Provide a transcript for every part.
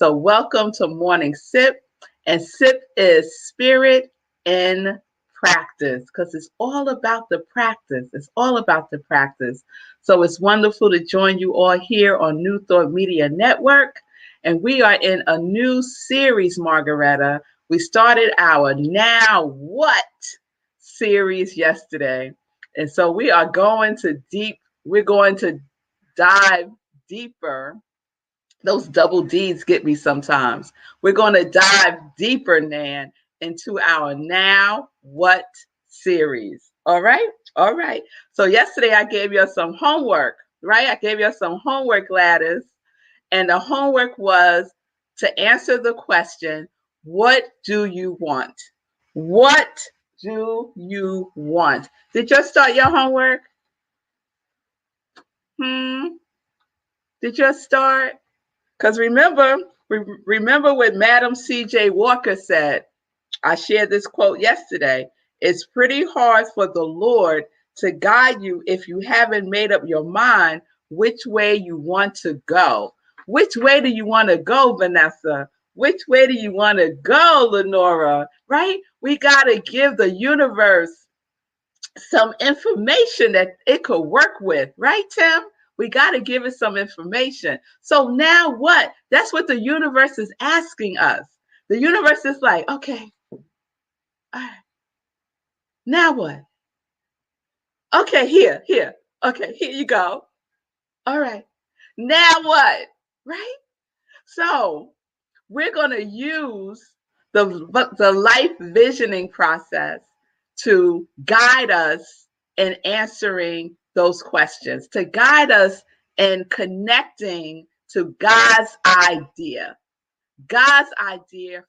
So welcome to Morning Sip. And sip is spirit in practice because it's all about the practice. It's all about the practice. So it's wonderful to join you all here on New Thought Media Network. And we are in a new series, Margaretta. We started our Now What series yesterday. And so we're going to dive deeper. Those double D's get me sometimes. We're going to dive deeper, Nan, into our Now What series. All right? All right. So yesterday I gave you some homework, right? I gave you some homework, Gladys. And the homework was to answer the question, what do you want? What do you want? Did you start your homework? Did you start? Because remember what Madam C.J. Walker said. I shared this quote yesterday. It's pretty hard for the Lord to guide you if you haven't made up your mind which way you want to go. Which way do you want to go, Vanessa? Which way do you want to go, Lenora? Right? We got to give the universe some information that it could work with. Right, Tim? We got to give it some information. So now what? That's what the universe is asking us. The universe is like, okay, all right, now what? Okay, here. Okay, here you go. All right, now what? Right? So we're going to use the life visioning process to guide us in answering those questions, to guide us in connecting to God's idea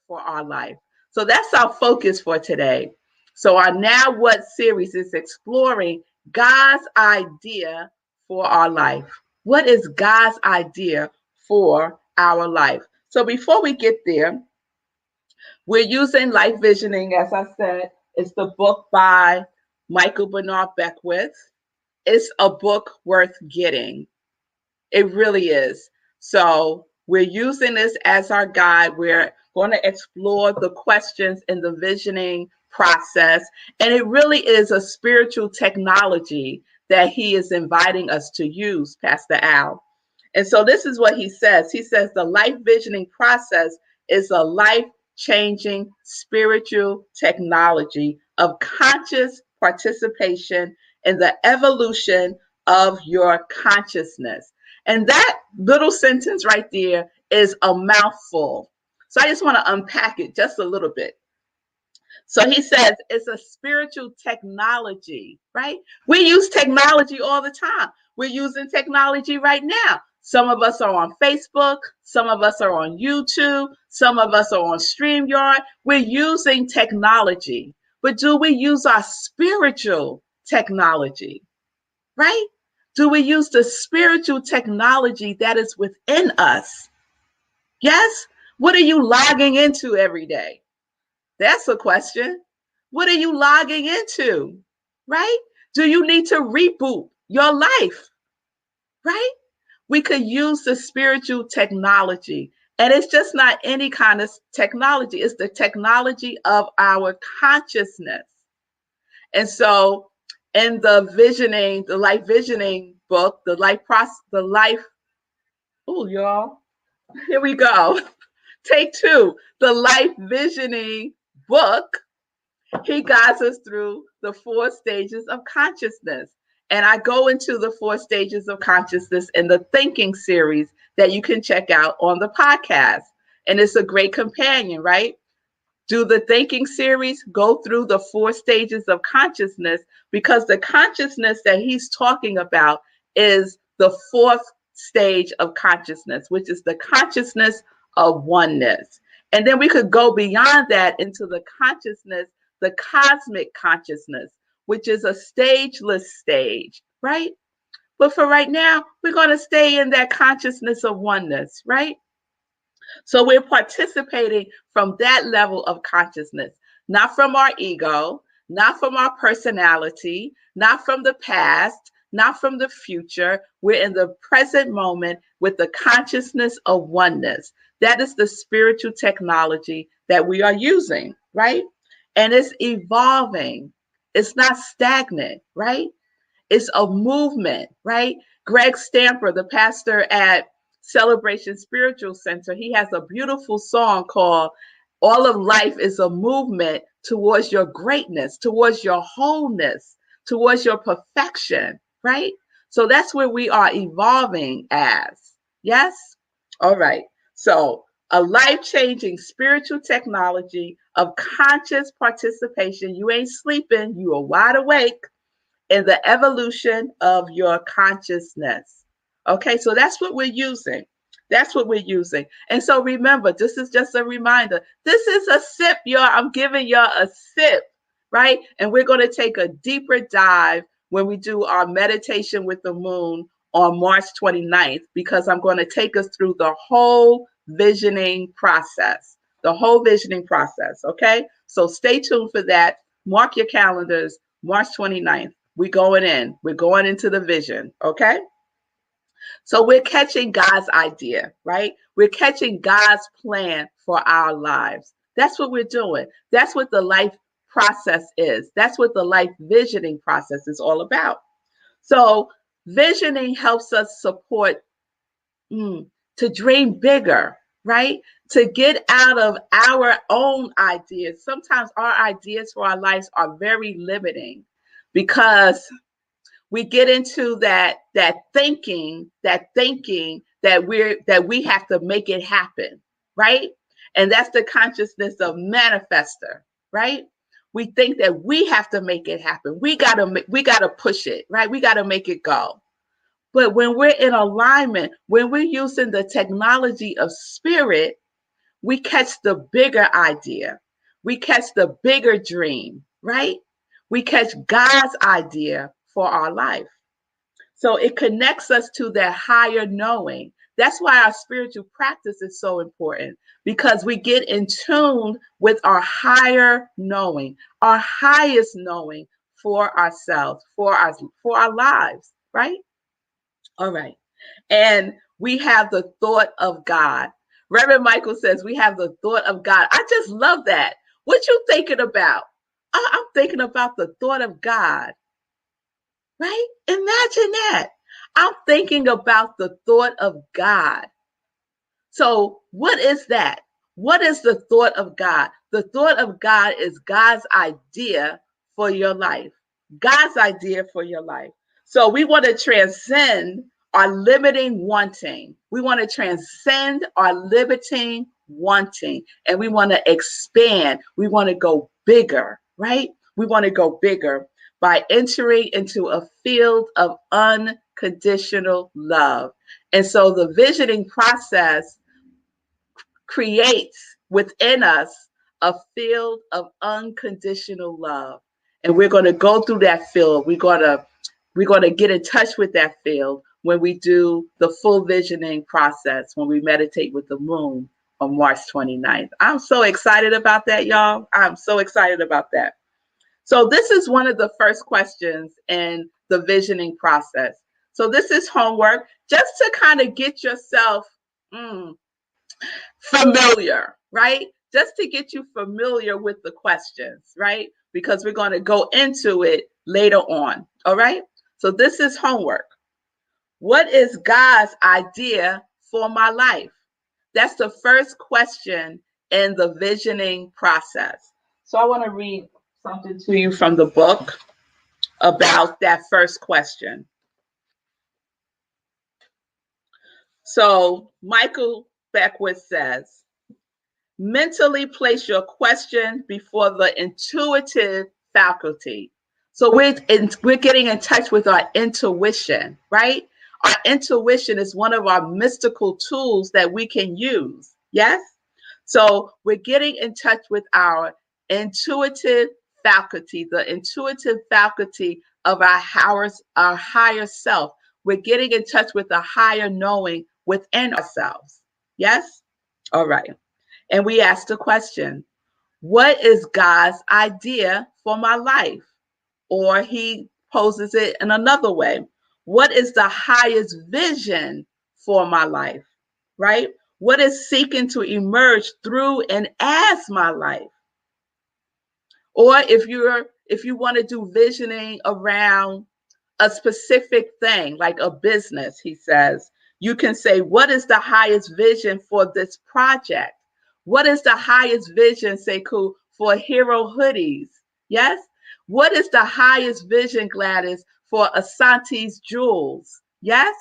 for our life. So that's our focus for today. So our Now What series is exploring God's idea for our life. What is God's idea for our life? So before we get there, we're using Life Visioning, as I said. It's the book by Michael Bernard Beckwith. It's a book worth getting. It really is. So we're using this as our guide. We're going to explore the questions in the visioning process. And it really is a spiritual technology that he is inviting us to use, Pastor Al. And so this is what he says. He says the life visioning process is a life-changing spiritual technology of conscious participation in the evolution of your consciousness. And that little sentence right there is a mouthful. So I just want to unpack it just a little bit. So he says it's a spiritual technology, right? We use technology all the time. We're using technology right now. Some of us are on Facebook. Some of us are on YouTube. Some of us are on StreamYard. We're using technology. But do we use our spiritual technology, right? Do we use the spiritual technology that is within us? Yes? What are you logging into every day? That's a question. What are you logging into? Right? Do you need to reboot your life? Right? We could use the spiritual technology. And it's just not any kind of technology. It's the technology of our consciousness. And so in the life visioning book, y'all, here we go. Take two, the life visioning book. He guides us through the 4 stages of consciousness. And I go into the 4 stages of consciousness in the thinking series that you can check out on the podcast. And it's a great companion, right? Do the thinking series, go through the 4 stages of consciousness, because the consciousness that he's talking about is the 4th stage of consciousness, which is the consciousness of oneness. And then we could go beyond that into the consciousness, the cosmic consciousness, which is a stageless stage, right? But for right now, we're going to stay in that consciousness of oneness, right? So we're participating from that level of consciousness, not from our ego, not from our personality, not from the past, not from the future. We're in the present moment with the consciousness of oneness. That is the spiritual technology that we are using, right? And it's evolving. It's not stagnant, right? It's a movement, right? Greg Stamper, the pastor at Celebration Spiritual Center, he has a beautiful song called All of Life is a Movement Towards Your Greatness, towards your wholeness, towards your perfection, right? So that's where we are evolving as. Yes? All right. So a life-changing spiritual technology of conscious participation. You ain't sleeping, you are wide awake in the evolution of your consciousness. Okay, so that's what we're using. That's what we're using. And so remember, this is just a reminder. This is a sip, y'all. I'm giving y'all a sip, right? And we're going to take a deeper dive when we do our meditation with the moon on March 29th, because I'm going to take us through the whole visioning process. The whole visioning process, okay? So stay tuned for that. Mark your calendars, March 29th. We're going in. We're going into the vision, okay? So we're catching God's idea, right? We're catching God's plan for our lives. That's what we're doing. That's what the life process is. That's what the life visioning process is all about. So visioning helps us support to dream bigger, right? To get out of our own ideas. Sometimes our ideas for our lives are very limiting because we get into that thinking that we have to make it happen, right? And that's the consciousness of manifester, right? We think that we have to make it happen. We gotta push it, right? We gotta make it go. But when we're in alignment, when we're using the technology of spirit, we catch the bigger idea. We catch the bigger dream, right? We catch God's idea for our life. So it connects us to that higher knowing. That's why our spiritual practice is so important, because we get in tune with our higher knowing, our highest knowing for ourselves, for our lives, right? All right. And we have the thought of God. Reverend Michael says we have the thought of God. I just love that. What you thinking about? I'm thinking about the thought of God, right? Imagine that. I'm thinking about the thought of God. So what is that? What is the thought of God? The thought of God is God's idea for your life. God's idea for your life. So we want to transcend our limiting wanting. We want to transcend our limiting wanting, and we want to expand. We want to go bigger, right? We want to go bigger by entering into a field of unconditional love. And so the visioning process creates within us a field of unconditional love. And we're going to go through that field. We're going to get in touch with that field when we do the full visioning process, when we meditate with the moon on March 29th. I'm so excited about that, y'all. I'm so excited about that. So this is one of the first questions in the visioning process. So this is homework just to kind of get yourself familiar, right? Just to get you familiar with the questions, right? Because we're going to go into it later on, all right? So this is homework. What is God's idea for my life? That's the first question in the visioning process. So I want to read something to you from the book about that first question. So Michael Beckwith says, mentally place your question before the intuitive faculty. So we're getting in touch with our intuition, right? Our intuition is one of our mystical tools that we can use. Yes? So we're getting in touch with our intuitive faculty, the intuitive faculty of our higher self. We're getting in touch with the higher knowing within ourselves. Yes? All right. And we ask the question, what is God's idea for my life? Or he poses it in another way. What is the highest vision for my life? Right? What is seeking to emerge through and as my life? Or if you want to do visioning around a specific thing, like a business, he says, you can say, what is the highest vision for this project? What is the highest vision, Sekou, for Hero Hoodies? Yes? What is the highest vision, Gladys, for Asante's Jewels? Yes?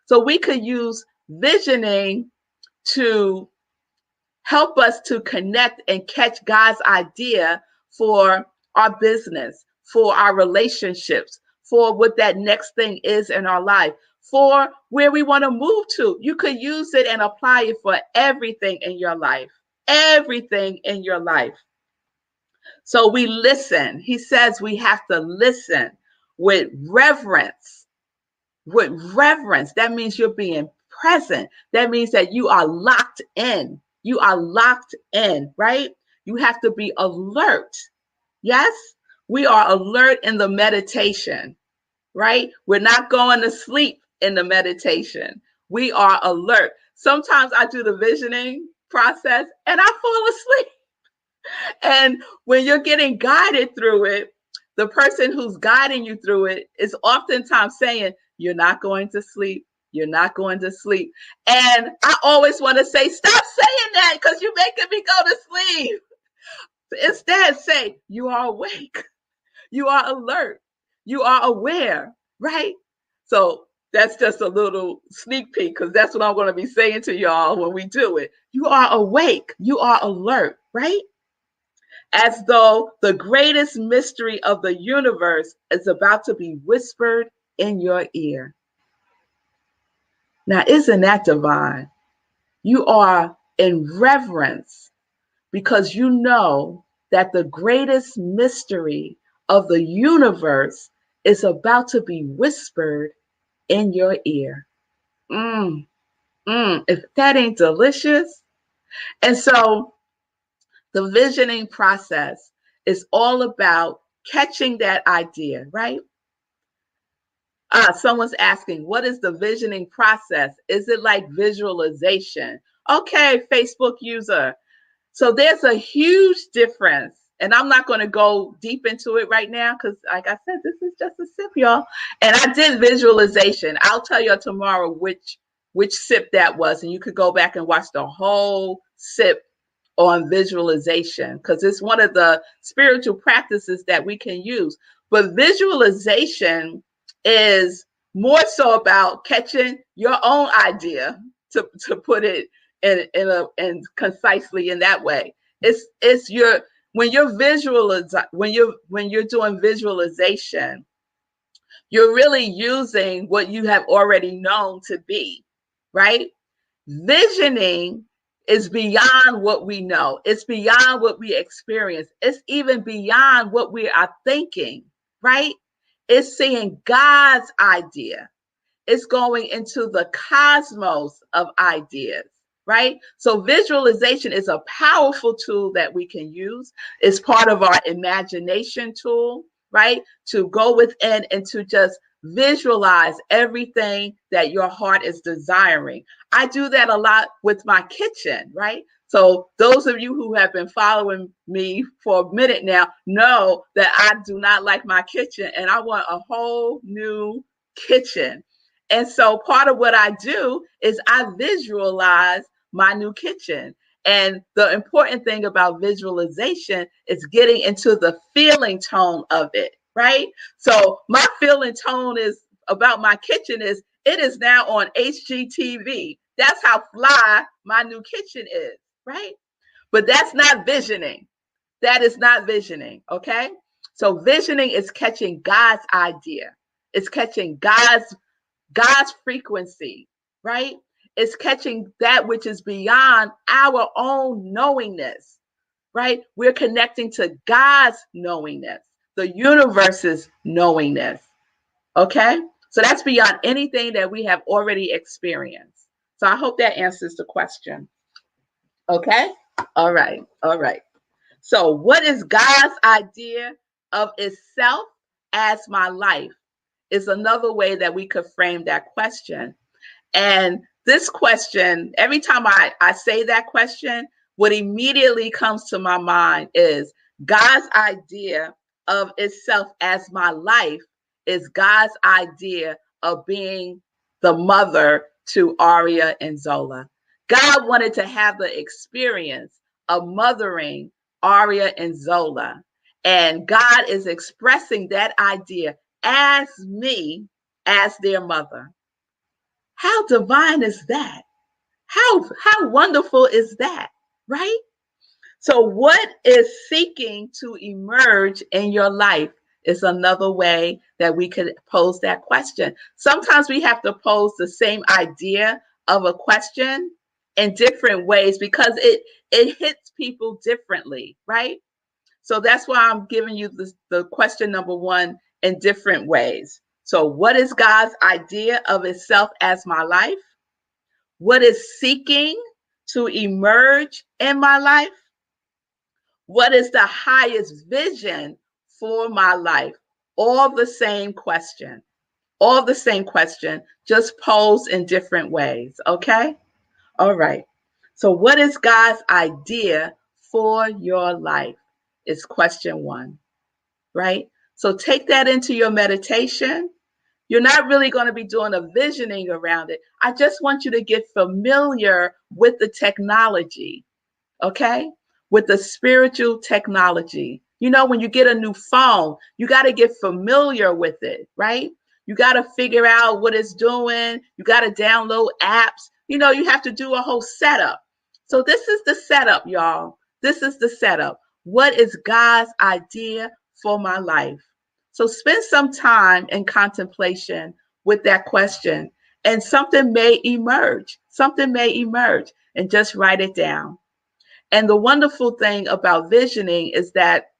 So we could use visioning to help us to connect and catch God's idea for our business, for our relationships, for what that next thing is in our life, for where we want to move to. You could use it and apply it for everything in your life, everything in your life. So we listen. He says we have to listen with reverence. With reverence, that means you're being present. That means that you are locked in. You are locked in, right? You have to be alert. Yes, we are alert in the meditation, right? We're not going to sleep in the meditation. We are alert. Sometimes I do the visioning process and I fall asleep. And when you're getting guided through it, the person who's guiding you through it is oftentimes saying, you're not going to sleep. You're not going to sleep. And I always want to say, stop saying that because you're making me go to sleep. Instead, say, you are awake. You are alert. You are aware, right? So that's just a little sneak peek because that's what I'm going to be saying to y'all when we do it. You are awake. You are alert, right? As though the greatest mystery of the universe is about to be whispered in your ear. Now, isn't that divine? You are in reverence because you know that the greatest mystery of the universe is about to be whispered in your ear. If that ain't delicious. And so the visioning process is all about catching that idea, right? Someone's asking, what is the visioning process? Is it like visualization? Okay, Facebook user. So there's a huge difference. And I'm not going to go deep into it right now because, like I said, this is just a sip, y'all. And I did visualization. I'll tell you tomorrow which sip that was. And you could go back and watch the whole sip on visualization because it's one of the spiritual practices that we can use. But visualization is more so about catching your own idea, to put it in concisely in that way. It's your when you're when you're doing visualization, you're really using what you have already known to be, right? Visioning is beyond what we know. It's beyond what we experience. It's even beyond what we are thinking, right? It's seeing God's idea. It's going into the cosmos of ideas, right? So visualization is a powerful tool that we can use. It's part of our imagination tool, right? To go within and to just visualize everything that your heart is desiring. I do that a lot with my kitchen, right? So those of you who have been following me for a minute now know that I do not like my kitchen and I want a whole new kitchen. And so part of what I do is I visualize my new kitchen. And the important thing about visualization is getting into the feeling tone of it, right? So my feeling tone is about my kitchen is it is now on HGTV. That's how fly my new kitchen is, right? But that's not visioning. That is not visioning, okay? So visioning is catching God's idea. It's catching God's frequency, right? It's catching that which is beyond our own knowingness, right? We're connecting to God's knowingness, the universe's knowingness, okay? So that's beyond anything that we have already experienced. So I hope that answers the question. Okay? All right. All right. So what is God's idea of itself as my life? Is another way that we could frame that question. And This question, every time I say that question, what immediately comes to my mind is God's idea of itself as my life is God's idea of being the mother to Aria and Zola. God wanted to have the experience of mothering Aria and Zola. And God is expressing that idea as me, as their mother. How divine is that? How wonderful is that, right? So what is seeking to emerge in your life is another way that we could pose that question. Sometimes we have to pose the same idea of a question in different ways because it hits people differently, right? So that's why I'm giving you the question number one in different ways. So what is God's idea of itself as my life? What is seeking to emerge in my life? What is the highest vision for my life? All the same question. All the same question, just posed in different ways. Okay? All right. So, what is God's idea for your life? Is question one, right? So, take that into your meditation. You're not really going to be doing a visioning around it. I just want you to get familiar with the technology, okay? With the spiritual technology. You know, when you get a new phone, you got to get familiar with it, right? You got to figure out what it's doing. You got to download apps. You know, you have to do a whole setup. So this is the setup, y'all. This is the setup. What is God's idea for my life? So spend some time in contemplation with that question, and something may emerge. Something may emerge, and just write it down. And the wonderful thing about visioning is that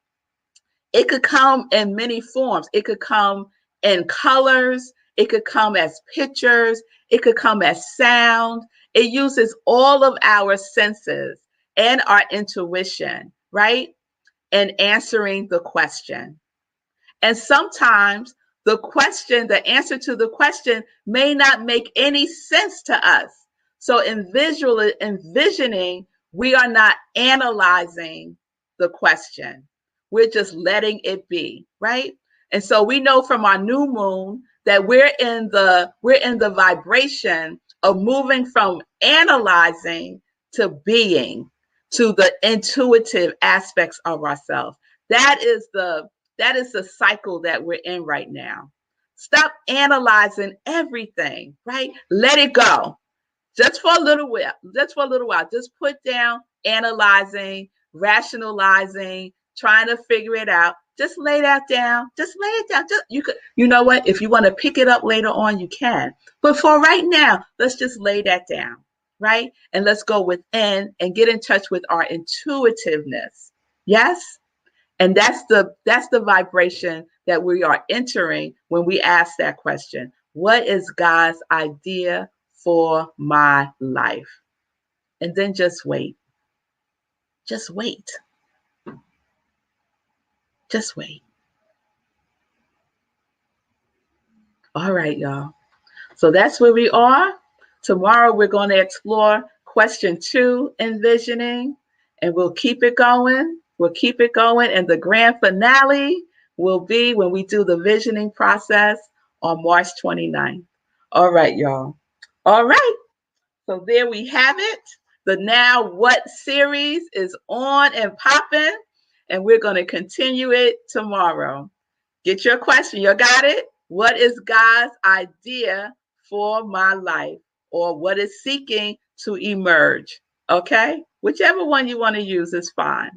it could come in many forms. It could come in colors. It could come as pictures. It could come as sound. It uses all of our senses and our intuition, right? In answering the question. And sometimes the answer to the question may not make any sense to us. So in envisioning, we are not analyzing the question. We're just letting it be, right? And so we know from our new moon that we're in the vibration of moving from analyzing to being, to the intuitive aspects of ourselves. That is the cycle that we're in right now. Stop analyzing everything, right? Let it go. Just for a little while. Just for a little while. Just put down analyzing, rationalizing, trying to figure it out. Just lay that down. Just lay it down. You know what? If you want to pick it up later on, you can. But for right now, let's just lay that down, right? And let's go within and get in touch with our intuitiveness. Yes? And that's the vibration that we are entering when we ask that question. What is God's idea for my life? And then just wait. Just wait. Just wait. All right, y'all. So that's where we are. Tomorrow we're going to explore question 2, envisioning, and we'll keep it going. We'll keep it going. And the grand finale will be when we do the visioning process on March 29th. All right, y'all. All right. So there we have it. The Now What series is on and popping, and we're going to continue it tomorrow. Get your question. You got it? What is God's idea for my life? Or what is seeking to emerge? Okay? Whichever one you want to use is fine.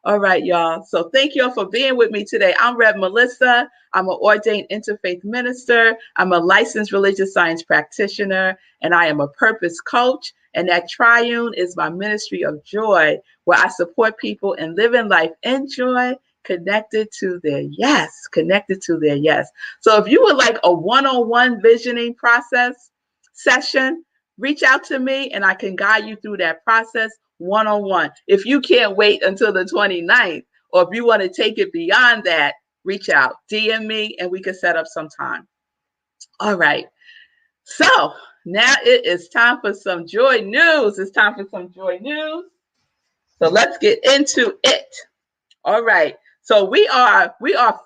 All right, y'all. So thank you all for being with me today. I'm Rev Melissa. I'm an ordained interfaith minister. I'm a licensed religious science practitioner, and I am a purpose coach. And that Triune is my ministry of joy, where I support people in living life in joy, connected to their yes, connected to their yes. So if you would like a one-on-one visioning process session, reach out to me and I can guide you through that process one-on-one. If you can't wait until the 29th, or if you want to take it beyond that, reach out, DM me, and we can set up some time. All right. So Now it is time for some joy news. It's time for some joy news. So let's get into it. All right. So we are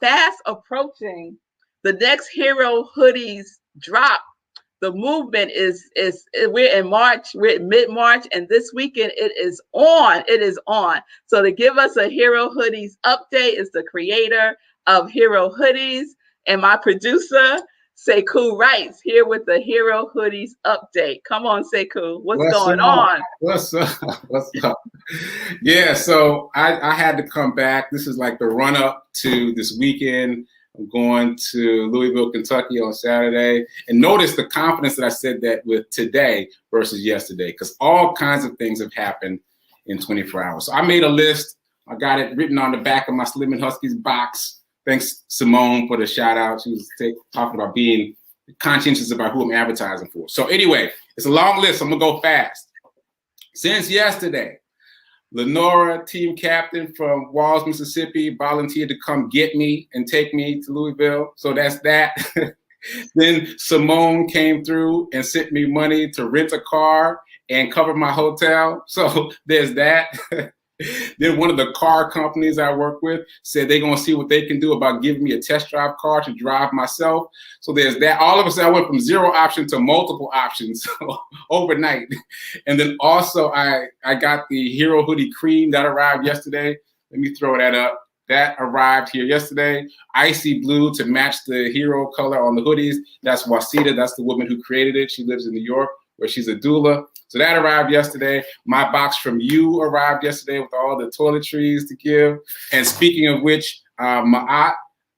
fast approaching the next Hero Hoodies drop. The movement is we're in March, we're in mid-March, and this weekend it is on. It is on. So to give us a Hero Hoodies update is the creator of Hero Hoodies and my producer, Sekou Wrights, here with the Hero Hoodies update. Come on, Sekou. What's going on? What's up? What's up? Yeah, so I had to come back. This is like the run-up to this weekend. I'm going to Louisville, Kentucky on Saturday. And notice the confidence that I said that with today versus yesterday, because all kinds of things have happened in 24 hours. So I made a list. I got it written on the back of my Slim and Huskies box. Thanks, Simone, for the shout out. She was talking about being conscientious about who I'm advertising for. So anyway, it's a long list. I'm going to go fast. Since yesterday, Lenora, team captain from Walls, Mississippi, volunteered to come get me and take me to Louisville. So that's that. Then Simone came through and sent me money to rent a car and cover my hotel. So there's that. Then one of the car companies I work with said they're going to see what they can do about giving me a test drive car to drive myself. So there's that. All of a sudden, I went from 0 option to multiple options overnight. And then also I got the Hero Hoodie cream that arrived yesterday. Let me throw that up. That arrived here yesterday. Icy blue to match the hero color on the hoodies. That's Wasita. That's the woman who created it. She lives in New York, where she's a doula. So that arrived yesterday. My box from you arrived yesterday with all the toiletries to give. And speaking of which, Ma'at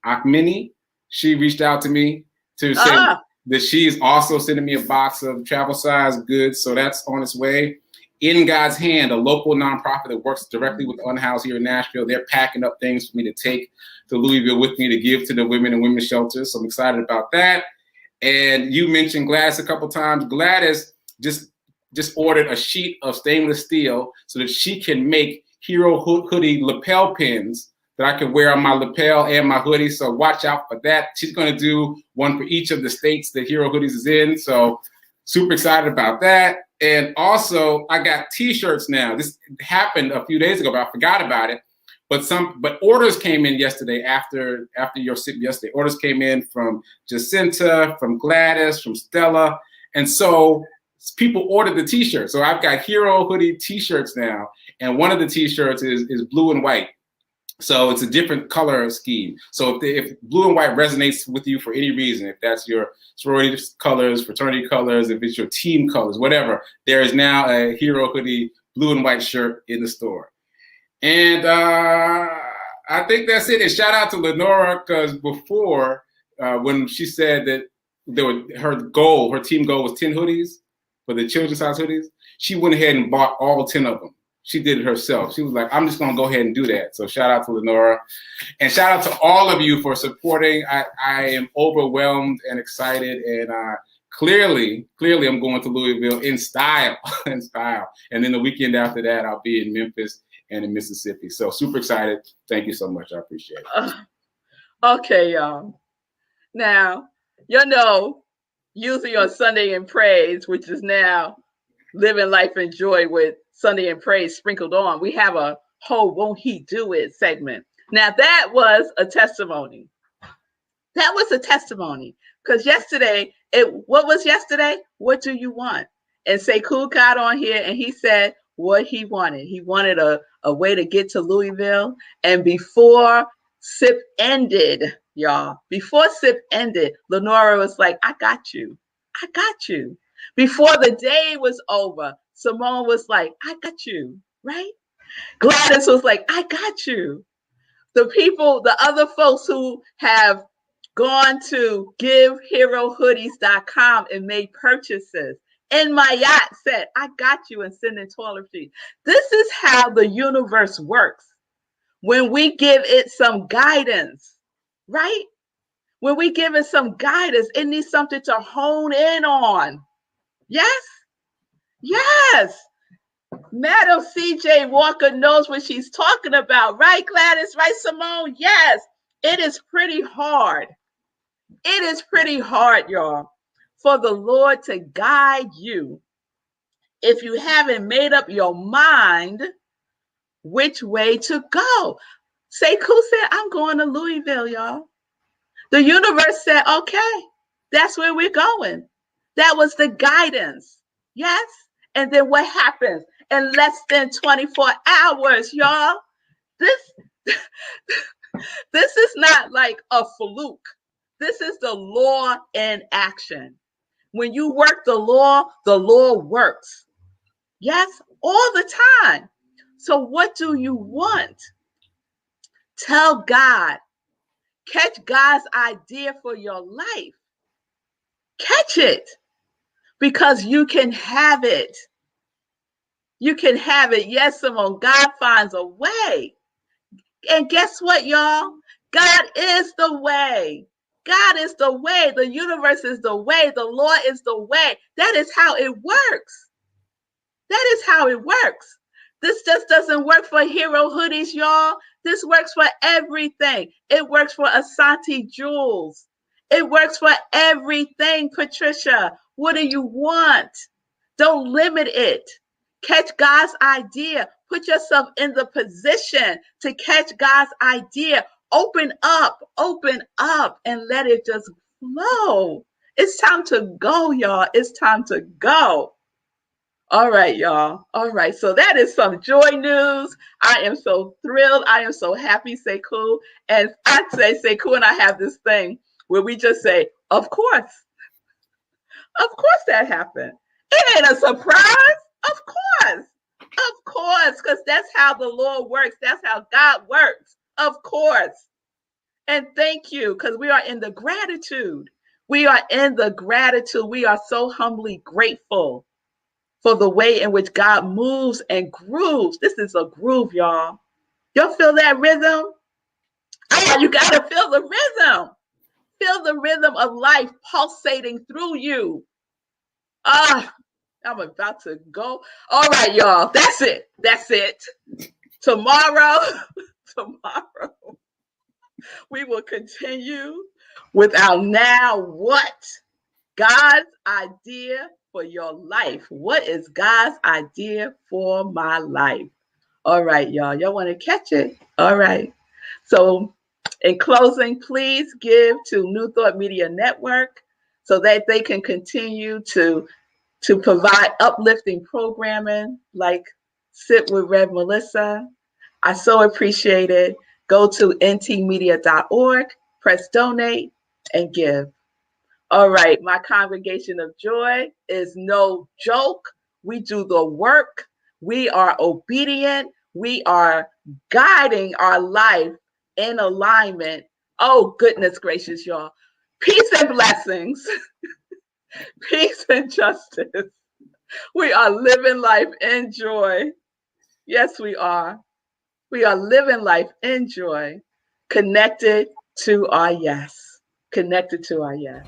Akmini, she reached out to me to say that she's also sending me a box of travel size goods. So that's on its way. In God's Hand, a local nonprofit that works directly with Unhoused here in Nashville, they're packing up things for me to take to Louisville with me to give to the women and women's shelters. So I'm excited about that. And you mentioned Gladys a couple times. Gladys just ordered a sheet of stainless steel so that she can make Hero Hoodie lapel pins that I can wear on my lapel and my hoodie. So watch out for that. She's going to do one for each of the states that Hero Hoodies is in. So super excited about that. And also I got t-shirts now. This happened a few days ago, but I forgot about it. But orders came in yesterday after your sip yesterday. Orders came in from Jacinta, from Gladys, from Stella. And so people ordered the t-shirt. So I've got Hero Hoodie t-shirts now. And one of the t-shirts is blue and white. So it's a different color scheme. So if blue and white resonates with you for any reason, if that's your sorority colors, fraternity colors, if it's your team colors, whatever, there is now a Hero Hoodie blue and white shirt in the store. And I think that's it. And shout out to Lenora, because before, when she said that her team goal was 10 hoodies for the children's size hoodies, she went ahead and bought all 10 of them. She did it herself. She was like, I'm just going to go ahead and do that. So shout out to Lenora. And shout out to all of you for supporting. I am overwhelmed and excited. And clearly, I'm going to Louisville in style. And then the weekend after that, I'll be in Memphis and in Mississippi. So super excited. Thank you so much. I appreciate it. Okay, y'all. Now, usually on Sunday in Praise, which is now Living Life in Joy with Sunday in Praise sprinkled on, we have a whole Won't He Do It segment. Now that was a testimony. Because yesterday, what was yesterday? What do you want? And Sekou got on here and he said what he wanted. He wanted a way to get to Louisville. And before SIP ended, y'all, Lenora was like, I got you. Before the day was over, Simone was like, I got you, right? Gladys was like, I got you. The other folks who have gone to giveherohoodies.com and made purchases. And my yacht said, I got you, and sending toiletries. This is how the universe works. When we give it some guidance, right? When we give it some guidance, it needs something to hone in on. Yes. Madam CJ Walker knows what she's talking about, right, Gladys? Right, Simone? Yes. It is pretty hard. Y'all. for the Lord to guide you if you haven't made up your mind which way to go. Sekou said, I'm going to Louisville, y'all. The universe said, okay, that's where we're going. That was the guidance. Yes. And then what happens? In less than 24 hours, y'all, this is not like a fluke. This is the law in action. When you work the law works. Yes, all the time. So what do you want? Tell God. Catch God's idea for your life. Catch it, because you can have it. You can have it. Yes, Simone, God finds a way. And guess what, y'all? God is the way. God is the way. The universe is the way. The law is the way. That is how it works. That is how it works. This just doesn't work for hero hoodies, y'all. This works for everything. It works for Asante Jewels. It works for everything, Patricia. What do you want? Don't limit it. Catch God's idea. Put yourself in the position to catch God's idea. Open up, and let it just flow. It's time to go, y'all. It's time to go. All right, y'all. All right. So that is some joy news. I am so thrilled. I am so happy, Sekou. And I say, Sekou and I have this thing where we just say, of course. Of course that happened. It ain't a surprise. Of course. Of course. Because that's how the Lord works. That's how God works. Of course. And thank you, because we are in the gratitude. We are in the gratitude. We are so humbly grateful for the way in which God moves and grooves. This is a groove, y'all. Y'all feel that rhythm? Oh, you got to feel the rhythm. Feel the rhythm of life pulsating through you. I'm about to go. All right, y'all. That's it. That's it. Tomorrow, we will continue with our now what? God's idea for your life. What is God's idea for my life? All right, y'all. Y'all want to catch it? All right. So in closing, please give to New Thought Media Network so that they can continue to provide uplifting programming like Sit with Rev Melissa. I so appreciate it. Go to ntmedia.org, press donate, and give. All right, my congregation of joy is no joke. We do the work. We are obedient. We are guiding our life in alignment. Oh, goodness gracious, y'all. Peace and blessings. Peace and justice. We are living life in joy. Yes, we are. We are living life in joy, connected to our yes. Connected to our yes.